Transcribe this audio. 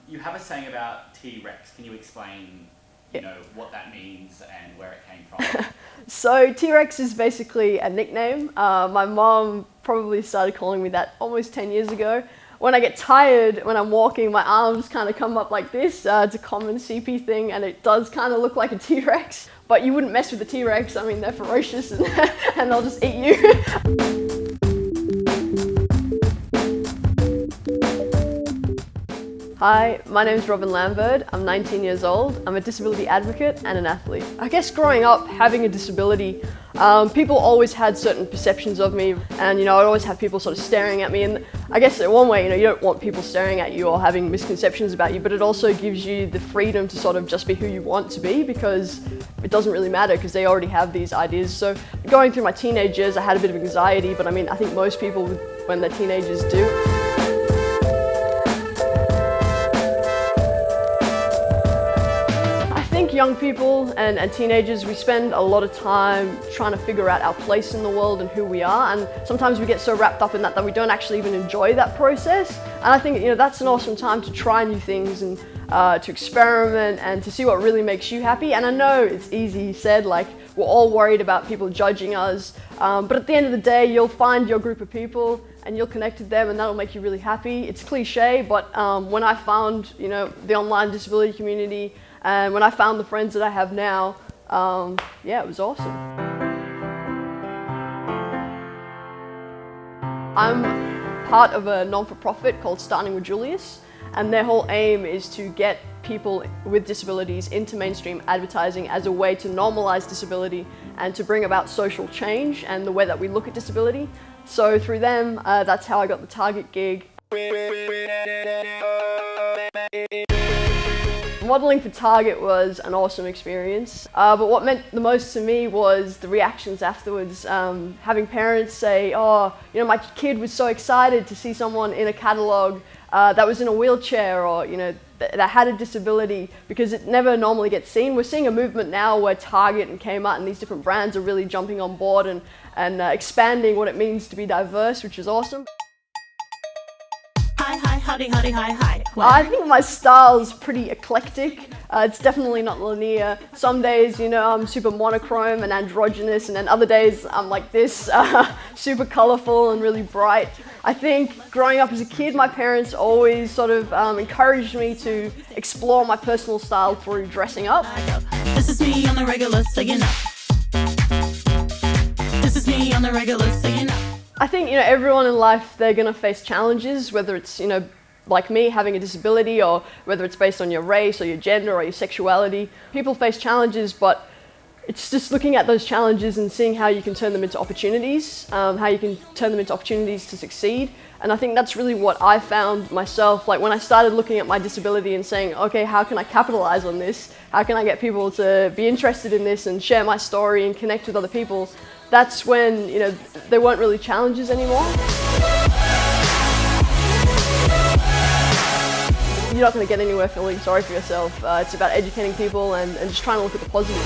You have a saying about T-Rex. Can you explain, what that means and where it came from? So T-Rex is basically a nickname. My mom probably started calling me that almost 10 years ago. When I get tired, when I'm walking, my arms kind of come up like this. It's a common CP thing, and it does kind of look like a T-Rex. But you wouldn't mess with the T-Rex. I mean, they're ferocious and, and they'll just eat you. Hi, my name is Robyn Lambird. I'm 19 years old. I'm a disability advocate and an athlete. I guess growing up, having a disability, people always had certain perceptions of me, and I'd always have people sort of staring at me. And I guess in one way, you don't want people staring at you or having misconceptions about you, but it also gives you the freedom to sort of just be who you want to be, because it doesn't really matter because they already have these ideas. So going through my teenage years, I had a bit of anxiety, but I mean, I think most people when they're teenagers do. Young people and teenagers, we spend a lot of time trying to figure out our place in the world and who we are, and sometimes we get so wrapped up in that we don't actually even enjoy that process. And I think that's an awesome time to try new things and to experiment and to see what really makes you happy. And I know it's easy said, like we're all worried about people judging us, but at the end of the day, you'll find your group of people and you'll connect with them, and that'll make you really happy. It's cliche, but when I found the online disability community, and when I found the friends that I have now, yeah, it was awesome. I'm part of a non-for-profit called Starting with Julius, and their whole aim is to get people with disabilities into mainstream advertising as a way to normalize disability and to bring about social change and the way that we look at disability. So through them, that's how I got the Target gig. Modeling for Target was an awesome experience, but what meant the most to me was the reactions afterwards. Having parents say, oh, my kid was so excited to see someone in a catalogue that was in a wheelchair, or that had a disability, because it never normally gets seen. We're seeing a movement now where Target and Kmart and these different brands are really jumping on board and expanding what it means to be diverse, which is awesome. Hi, howdy, hi. I think my style's pretty eclectic. It's definitely not linear. Some days, I'm super monochrome and androgynous, and then other days I'm like this, super colorful and really bright. I think growing up as a kid, my parents always sort of encouraged me to explore my personal style through dressing up. This is me on the regular, so you know. This is me on the regular, so you know. I think everyone in life, they're going to face challenges, whether it's like me having a disability, or whether it's based on your race or your gender or your sexuality. People face challenges, but it's just looking at those challenges and seeing how you can turn them into opportunities, how you can turn them into opportunities to succeed. And I think that's really what I found myself. Like when I started looking at my disability and saying, okay, how can I capitalize on this? How can I get people to be interested in this and share my story and connect with other people? That's when, there weren't really challenges anymore. You're not going to get anywhere feeling sorry for yourself. It's about educating people and just trying to look at the positive.